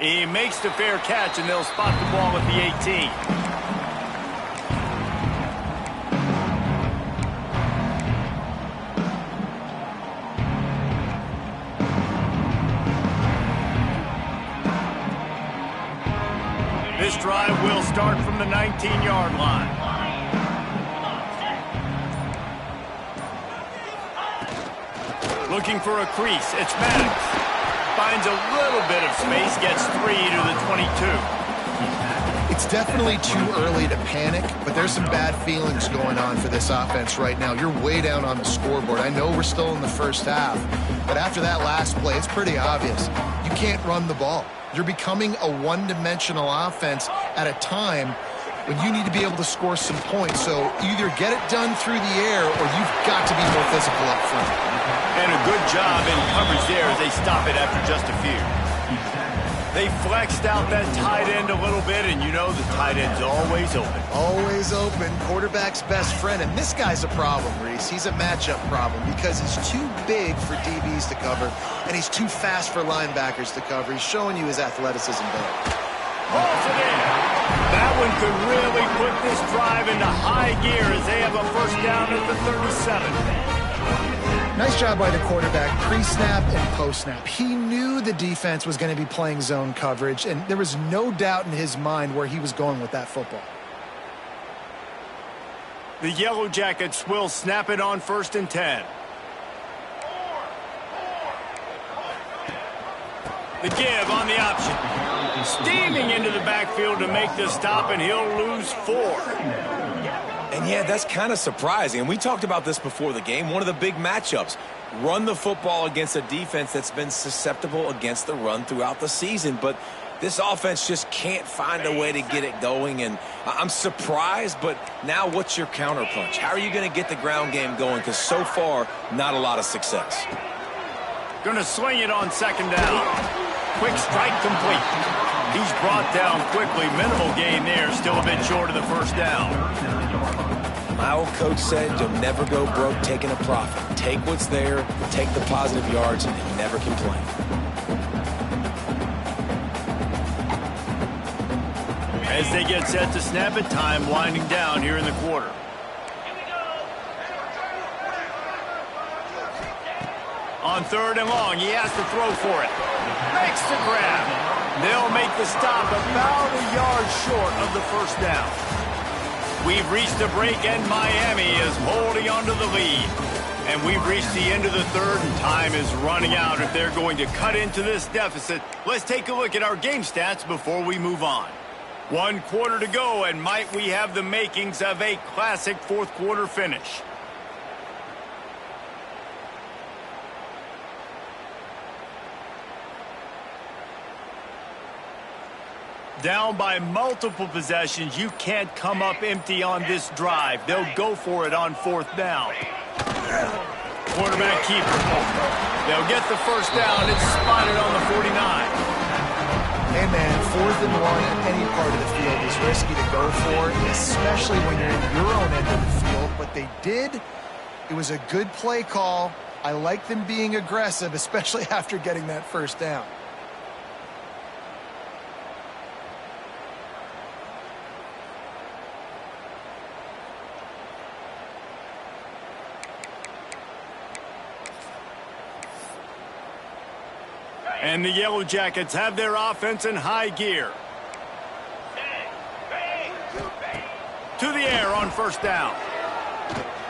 He makes the fair catch, and they'll spot the ball at the 18. this drive will start from the 19-yard line. Looking for a crease. It's Maddox. Finds a little bit of space, gets 3 to the 22. It's definitely too early to panic, but there's some bad feelings going on for this offense right now. You're way down on the scoreboard. I know we're still in the first half, but after that last play, it's pretty obvious. You can't run the ball. You're becoming a one-dimensional offense at a time when you need to be able to score some points. So either get it done through the air or you've got to be more physical up front. And a good job in coverage there as they stop it after just a few. They flexed out that tight end a little bit, and you know the tight end's always open. Always open, quarterback's best friend. And this guy's a problem, Reese. He's a matchup problem because he's too big for DBs to cover, and he's too fast for linebackers to cover. He's showing you his athleticism there. Off again. That one could really put this drive into high gear as they have a first down at the 37. Nice job by the quarterback, pre-snap and post-snap. He knew the defense was going to be playing zone coverage, and there was no doubt in his mind where he was going with that football. The Yellow Jackets will snap it on 1st and 10. The give on the option. Steaming into the backfield to make the stop, and he'll lose 4. And yeah, that's kind of surprising. And we talked about this before the game. One of the big matchups. Run the football against a defense that's been susceptible against the run throughout the season. But this offense just can't find a way to get it going. And I'm surprised, but now what's your counterpunch? How are you going to get the ground game going? Because so far, not a lot of success. Going to swing it on 2nd down. Quick strike complete. He's brought down quickly. Minimal gain there. Still a bit short of the first down. My old coach said you'll never go broke taking a profit. Take what's there, take the positive yards, and you never complain. As they get set to snap it, time winding down here in the quarter. On 3rd and long, he has to throw for it. Makes the grab. They'll make the stop about a yard short of the first down. We've reached the break, and Miami is holding on to the lead. And we've reached the end of the 3rd, and time is running out if they're going to cut into this deficit. Let's take a look at our game stats before we move on. 1 quarter to go, and might we have the makings of a classic 4th quarter finish. Down by multiple possessions, you can't come up empty on this drive. They'll go for it on 4th down. Quarterback keeper. They'll get the first down. It's spotted on the 49. Hey, man, 4th and 1 at any part of the field is risky to go for, especially when you're in your own end of the field. But they did. It was a good play call. I like them being aggressive, especially after getting that first down. And the Yellow Jackets have their offense in high gear. To the air on 1st down.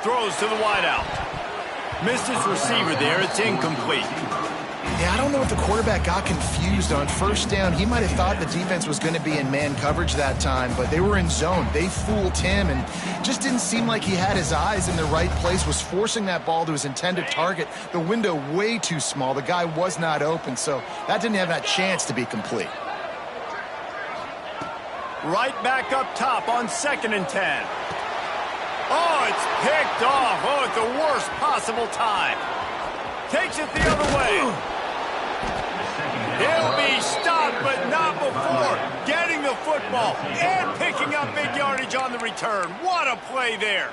Throws to the wideout. Missed his receiver there. It's incomplete. Yeah, I don't know if the quarterback got confused on 1st down. He might have thought the defense was going to be in man coverage that time, but they were in zone. They fooled him and just didn't seem like he had his eyes in the right place, was forcing that ball to his intended target. The window way too small. The guy was not open, so that didn't have that chance to be complete. Right back up top on 2nd and 10. Oh, it's picked off. Oh, at the worst possible time. Takes it the other way. He'll be stopped, but not before getting the football and picking up big yardage on the return. What a play there.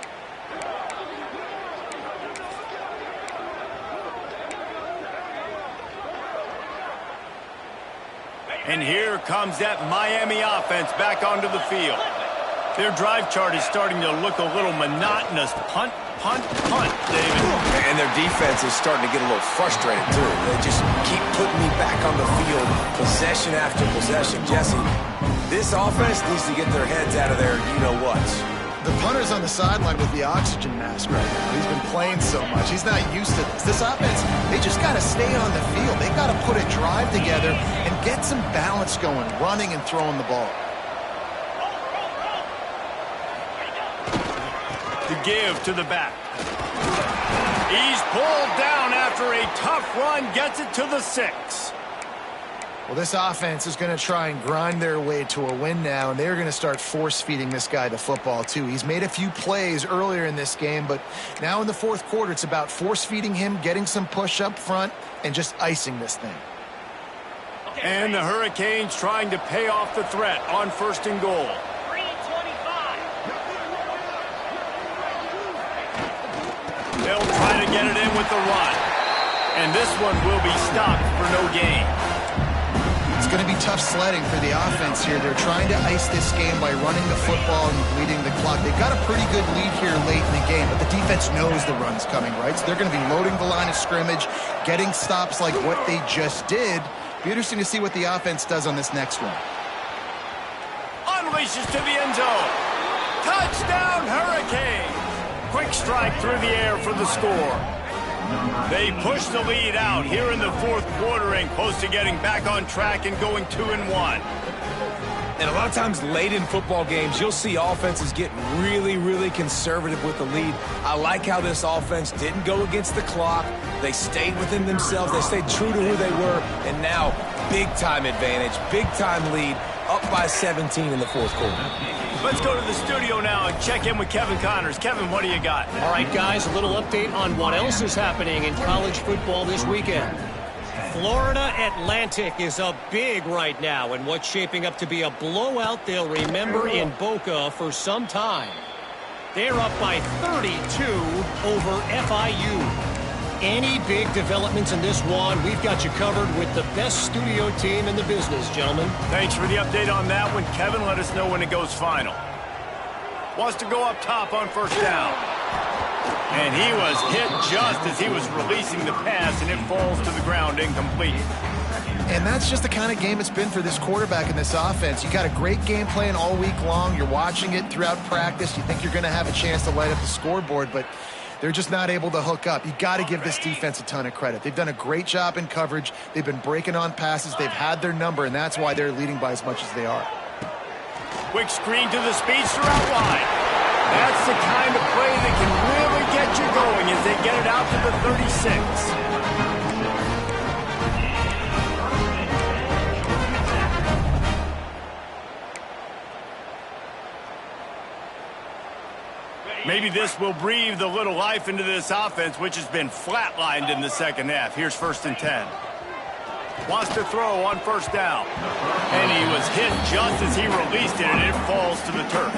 And here comes that Miami offense back onto the field. Their drive chart is starting to look a little monotonous. Punt, punt, punt, David. And their defense is starting to get a little frustrated, too. They just keep putting me back on the field, possession after possession. Jesse, This offense needs to get their heads out of their you-know-whats. The punter's on the sideline with the oxygen mask right now. He's been playing so much. He's not used to this. This offense, they just got to stay on the field. They got to put a drive together and get some balance going, running and throwing the ball. To give to the back. He's pulled down after a tough run, gets it to the 6. Well, this offense is going to try and grind their way to a win now, and they're going to start force-feeding this guy the football, too. He's made a few plays earlier in this game, but now in the fourth quarter, it's about force-feeding him, getting some push up front, and just icing this thing. And the Hurricanes trying to pay off the threat on 1st and goal. 3:25. They'll try to get it in with the run. And this one will be stopped for no gain. It's going to be tough sledding for the offense here. They're trying to ice this game by running the football and bleeding the clock. They've got a pretty good lead here late in the game, but the defense knows the run's coming, right? So they're going to be loading the line of scrimmage, getting stops like what they just did. Be interesting to see what the offense does on this next one. Unleashes to the end zone. Touchdown, Hurricanes! Quick strike through the air for the score. They push the lead out here in the fourth quarter and close to getting back on track and going 2-1. And a lot of times late in football games, you'll see offenses get really, really conservative with the lead. I like how this offense didn't go against the clock. They stayed within themselves. They stayed true to who they were. And now, big-time advantage, big-time lead, up by 17 in the fourth quarter. Let's go to the studio now and check in with Kevin Connors. Kevin, what do you got? All right, guys, a little update on what else is happening in college football this weekend. Florida Atlantic is up big right now in what's shaping up to be a blowout they'll remember in Boca for some time. They're up by 32 over FIU. Any big developments in this one, we've got you covered with the best studio team in the business, gentlemen. Thanks for the update on that one. Kevin, let us know when it goes final. Wants to go up top on 1st down. And he was hit just as he was releasing the pass, and it falls to the ground incomplete. And that's just the kind of game it's been for this quarterback in this offense. You got a great game plan all week long. You're watching it throughout practice. You think you're going to have a chance to light up the scoreboard, but they're just not able to hook up. You got to give this defense a ton of credit. They've done a great job in coverage. They've been breaking on passes. They've had their number, and that's why they're leading by as much as they are. Quick screen to the speedster out wide. That's the kind of play that can really get you going as they get it out to the 36. Maybe this will breathe a little life into this offense, which has been flatlined in the second half. Here's 1st and 10. Wants to throw on 1st down. And he was hit just as he released it, and it falls to the turf.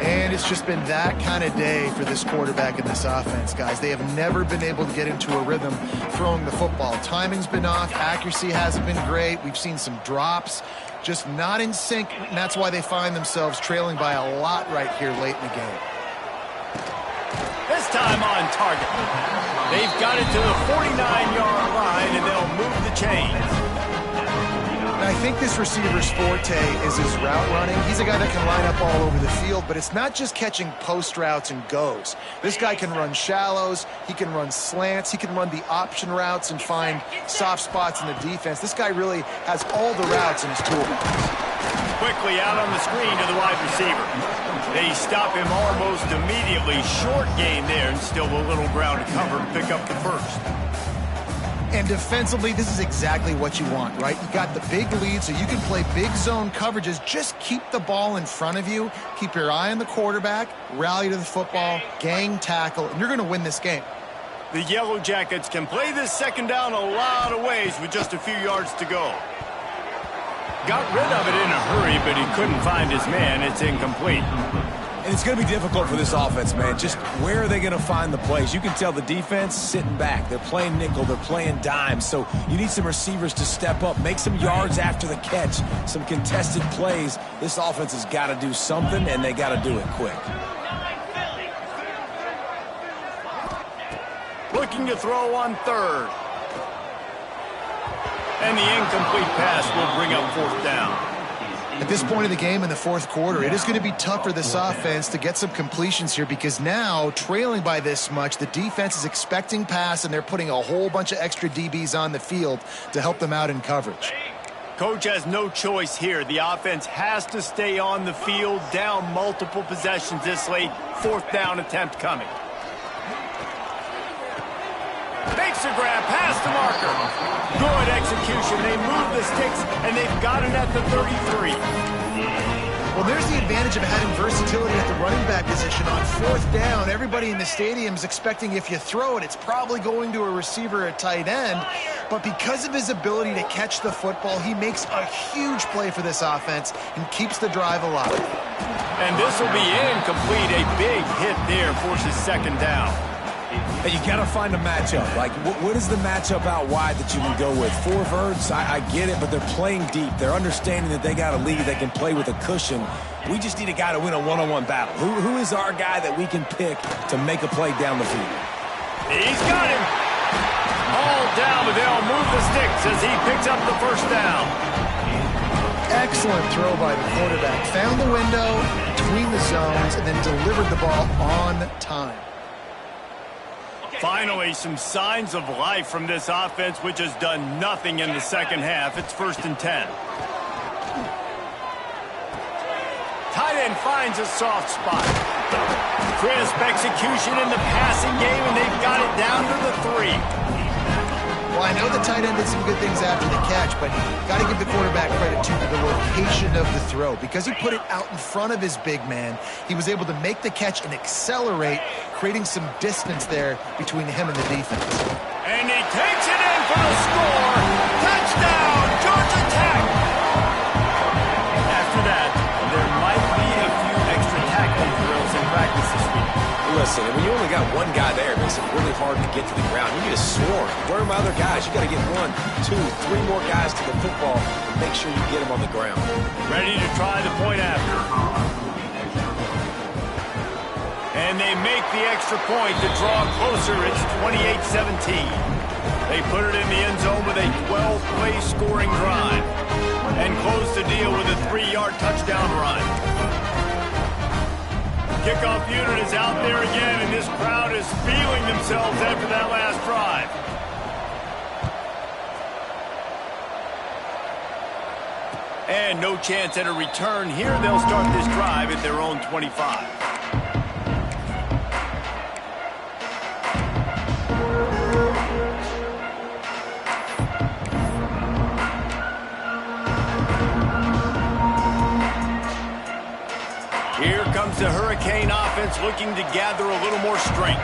And it's just been that kind of day for this quarterback in this offense, guys. They have never been able to get into a rhythm throwing the football. Timing's been off. Accuracy hasn't been great. We've seen some drops. Just not in sync, and that's why they find themselves trailing by a lot right here late in the game. This time on target. They've got it to the 49-yard line, and they'll move the chains. And I think this receiver's forte is his route running. He's a guy that can line up all over the field, but it's not just catching post routes and goes. This guy can run shallows, he can run slants, he can run the option routes and find soft spots in the defense. This guy really has all the routes in his toolbox. Quickly out on the screen to the wide receiver. They stop him almost immediately. Short gain there, and still a little ground to cover and pick up the first. And defensively, this is exactly what you want, right? You got the big lead, so you can play big zone coverages. Just keep the ball in front of you. Keep your eye on the quarterback. Rally to the football. Gang tackle. And you're going to win this game. The Yellow Jackets can play this 2nd down a lot of ways with just a few yards to go. Got rid of it in a hurry, but he couldn't find his man. It's incomplete. And it's going to be difficult for this offense, man. Just where are they going to find the plays? You can tell the defense sitting back. They're playing nickel. They're playing dime. So you need some receivers to step up, make some yards after the catch, some contested plays. This offense has got to do something, and they got to do it quick. Looking to throw on 3rd. And the incomplete pass will bring up 4th down. At this point of the game in the fourth quarter, it is going to be tough for this offense to get some completions here because now, trailing by this much, the defense is expecting pass and they're putting a whole bunch of extra DBs on the field to help them out in coverage. Coach has no choice here. The offense has to stay on the field, down multiple possessions this late. Fourth down attempt coming. Makes a grab past the marker. Good execution. They move the sticks, and they've got it at the 33. Well, there's the advantage of having versatility at the running back position. On fourth down, everybody in the stadium is expecting if you throw it, it's probably going to a receiver or tight end. But because of his ability to catch the football, he makes a huge play for this offense and keeps the drive alive. And this will be incomplete. A big hit there forces second down. Hey, you got to find a matchup. Like, what is the matchup out wide that you can go with? Four verts, I get it, but they're playing deep. They're understanding that they got a lead. They can play with a cushion. We just need a guy to win a one-on-one battle. Who is our guy that we can pick to make a play down the field? He's got him. All down, but they'll move the sticks as he picks up the first down. Excellent throw by the quarterback. Found the window between the zones and then delivered the ball on time. Finally, some signs of life from this offense, which has done nothing in the second half. It's 1st and 10. Tight end finds a soft spot. Crisp execution in the passing game, and they've got it down to the 3. Well, I know the tight end did some good things after the catch, but got to give the quarterback credit, too, for the location of the throw. Because he put it out in front of his big man, he was able to make the catch and accelerate, creating some distance there between him and the defense. And he takes it in for the score. Touchdown, Georgia Tech! After that, there might be a few extra tackling drills in practice this week. Listen, when you only got one guy there, it makes it really hard to get to the ground. You need a swarm. Where are my other guys? You got to get 1, 2, 3 more guys to the football and make sure you get them on the ground. Ready to try the point after. And they make the extra point to draw closer. It's 28-17. They put it in the end zone with a 12-play scoring drive and close the deal with a 3-yard touchdown run. Kickoff unit is out there again, and this crowd is feeling themselves after that last drive. And no chance at a return here. They'll start this drive at their own 25. Here comes the Hurricane offense looking to gather a little more strength.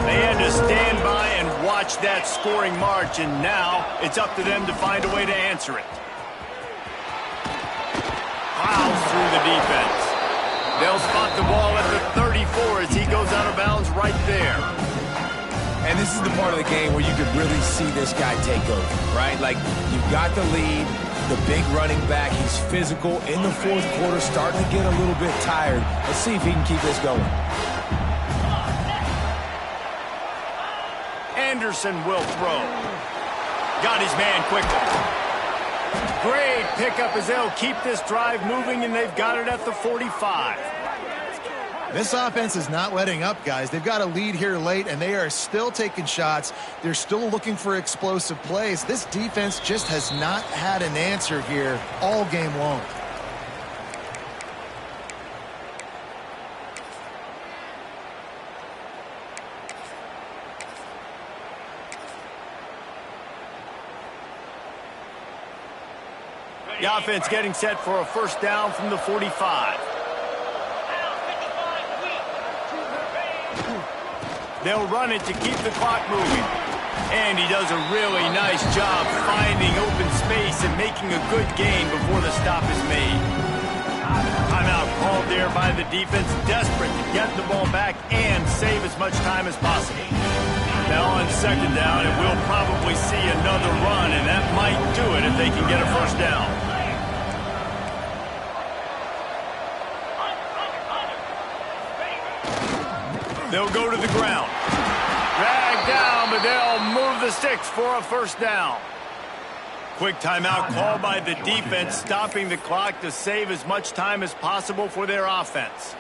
They had to stand by and watch that scoring march, and now it's up to them to find a way to answer it. Plows through the defense. They'll spot the ball at the 34 as he goes out of bounds right there. And this is the part of the game where you could really see this guy take over, right? Like, you've got the lead. The big running back, he's physical in the fourth quarter, starting to get a little bit tired. Let's see if he can keep this going. Anderson will throw. Got his man quickly. Great pickup as they'll keep this drive moving, and they've got it at the 45. This offense is not letting up, guys. They've got a lead here late, and they are still taking shots. They're still looking for explosive plays. This defense just has not had an answer here all game long. The offense getting set for a first down from the 45. They'll run it to keep the clock moving. And he does a really nice job finding open space and making a good gain before the stop is made. Timeout called there by the defense, desperate to get the ball back and save as much time as possible. Now on second down, and we'll probably see another run, and that might do it if they can get a first down. They'll go to the ground. Drag down, but they'll move the sticks for a first down. Quick timeout called by the defense, stopping the clock to save as much time as possible for their offense.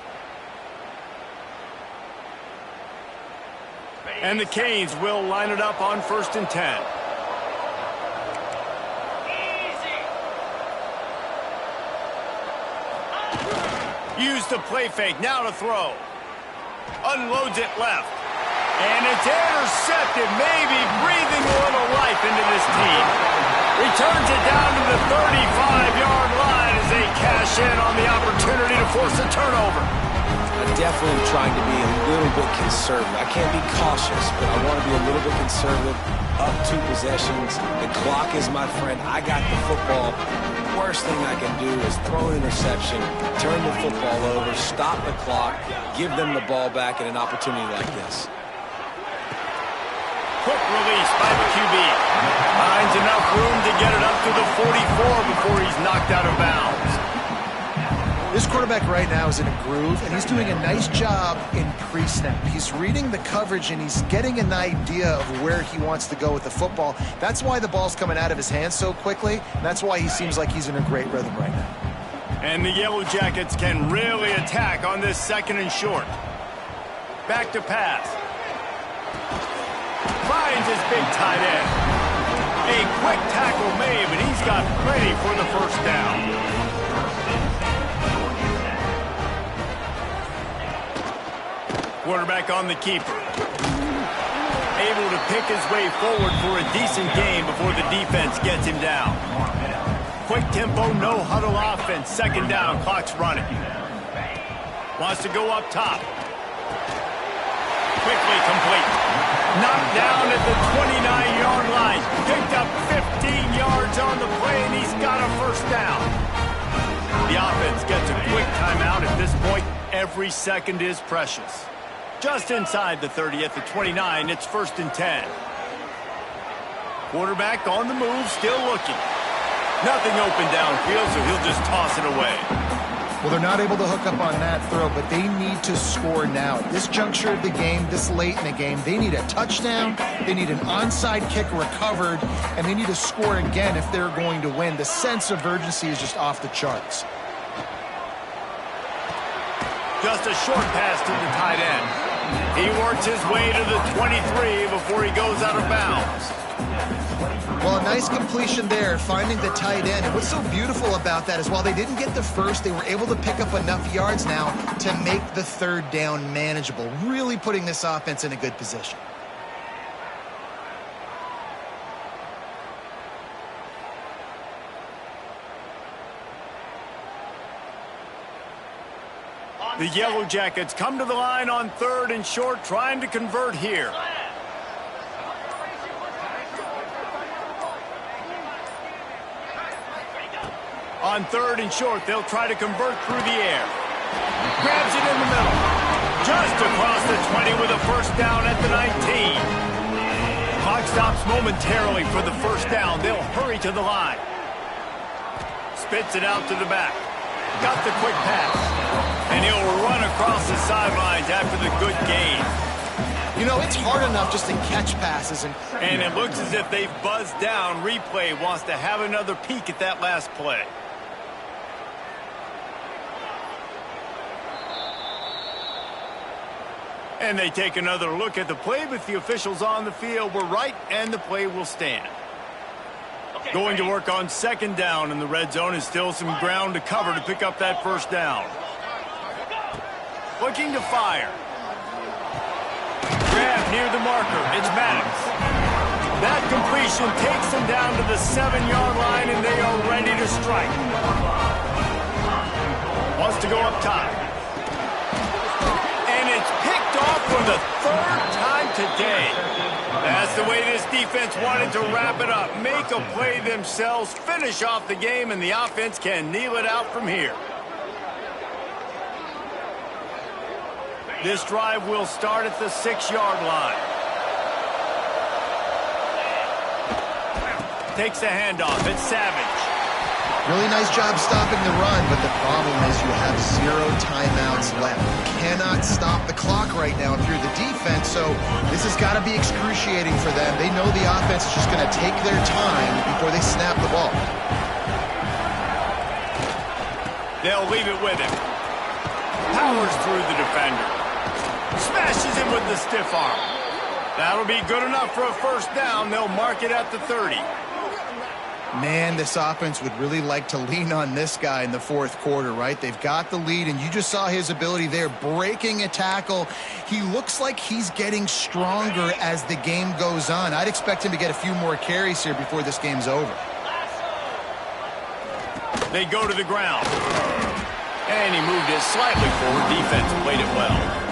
And the Canes will line it up on 1st and 10. Use the play fake, now to throw. Unloads it left. And it's intercepted, maybe breathing a little life into this team. Returns it down to the 35-yard line as they cash in on the opportunity to force a turnover. I'm definitely trying to be a little bit conservative. I can't be cautious, but I want to be a little bit conservative. Up 2 possessions. The clock is my friend. I got the football. Worst thing I can do is throw an interception, turn the football over, stop the clock, give them the ball back in an opportunity like this. Quick release by the QB. Finds enough room to get it up to the 44 before he's knocked out of bounds. This quarterback right now is in a groove, and he's doing a nice job in pre-snap. He's reading the coverage, and he's getting an idea of where he wants to go with the football. That's why the ball's coming out of his hands so quickly. And that's why he seems like he's in a great rhythm right now. And the Yellow Jackets can really attack on this 2nd and short. Back to pass. Finds his big tight end. A quick tackle made, but he's got plenty for the 1st down. Quarterback on the keeper. Able to pick his way forward for a decent game before the defense gets him down. Quick tempo, no huddle offense. 2nd down, clock's running. Wants to go up top. Quickly complete. Knocked down at the 29-yard line. Picked up 15 yards on the play, and he's got a 1st down. The offense gets a quick timeout. At this point, every second is precious. Just inside the 30 at the 29, it's 1st and 10. Quarterback on the move, still looking. Nothing open downfield, so he'll just toss it away. Well, they're not able to hook up on that throw, but they need to score now. At this juncture of the game, this late in the game, they need a touchdown, they need an onside kick recovered, and they need to score again if they're going to win. The sense of urgency is just off the charts. Just a short pass to the tight end. He works his way to the 23 before he goes out of bounds. Well, a nice completion there, finding the tight end. And what's so beautiful about that is while they didn't get the first, they were able to pick up enough yards now to make the 3rd down manageable, really putting this offense in a good position. The Yellow Jackets come to the line on 3rd and short, trying to convert here. On 3rd and short, they'll try to convert through the air. Grabs it in the middle. Just across the 20 with a 1st down at the 19. Clock stops momentarily for the 1st down. They'll hurry to the line. Spits it out to the back. Got the quick pass. And he'll run across the sidelines after the good gain. You know, it's hard enough just to catch passes. And it looks as if they've buzzed down. Replay wants to have another peek at that last play. And they take another look at the play, but the officials on the field were right, and the play will stand. Going to work on 2nd down, and the red zone is still some ground to cover to pick up that 1st down. Looking to fire. Grab near the marker. It's Maddox. That completion takes them down to the 7-yard line, and they are ready to strike. Wants to go up top. And it's picked off for the 3rd time today. That's the way this defense wanted to wrap it up. Make a play themselves, finish off the game, and the offense can kneel it out from here. This drive will start at the 6-yard line. Takes the handoff. It's Savage. Really nice job stopping the run, but the problem is you have 0 timeouts left. You cannot stop the clock right now if you're the defense, so this has got to be excruciating for them. They know the offense is just going to take their time before they snap the ball. They'll leave it with him. Powers through the defender. Smashes him with the stiff arm. That'll be good enough for a first down. They'll mark it at the 30. Man, this offense would really like to lean on this guy in the fourth quarter, right? They've got the lead, and you just saw his ability there, breaking a tackle. He looks like he's getting stronger as the game goes on. I'd expect him to get a few more carries here before this game's over. They go to the ground. And he moved it slightly forward. Defense played it well.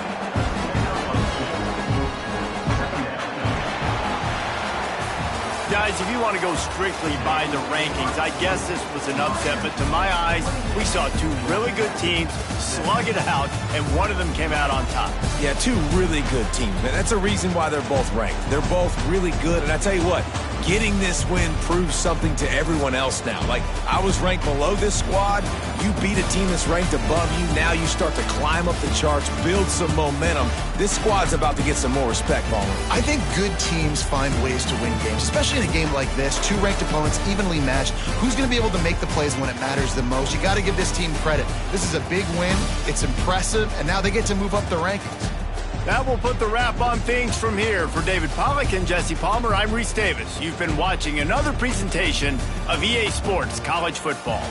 Guys, if you want to go strictly by the rankings, I guess this was an upset, but to my eyes, we saw two really good teams slug it out, and one of them came out on top. Yeah, two really good teams, man. That's a reason why they're both ranked. They're both really good, and I tell you what, getting this win proves something to everyone else now. Like, I was ranked below this squad. You beat a team that's ranked above you. Now you start to climb up the charts, build some momentum. This squad's about to get some more respect, Ballmer. I think good teams find ways to win games, especially in a game like this. Two ranked opponents, evenly matched. Who's going to be able to make the plays when it matters the most? You got to give this team credit. This is a big win. It's impressive, and now they get to move up the rankings. That will put the wrap on things from here. For David Pollack and Jesse Palmer, I'm Reese Davis. You've been watching another presentation of EA Sports College Football.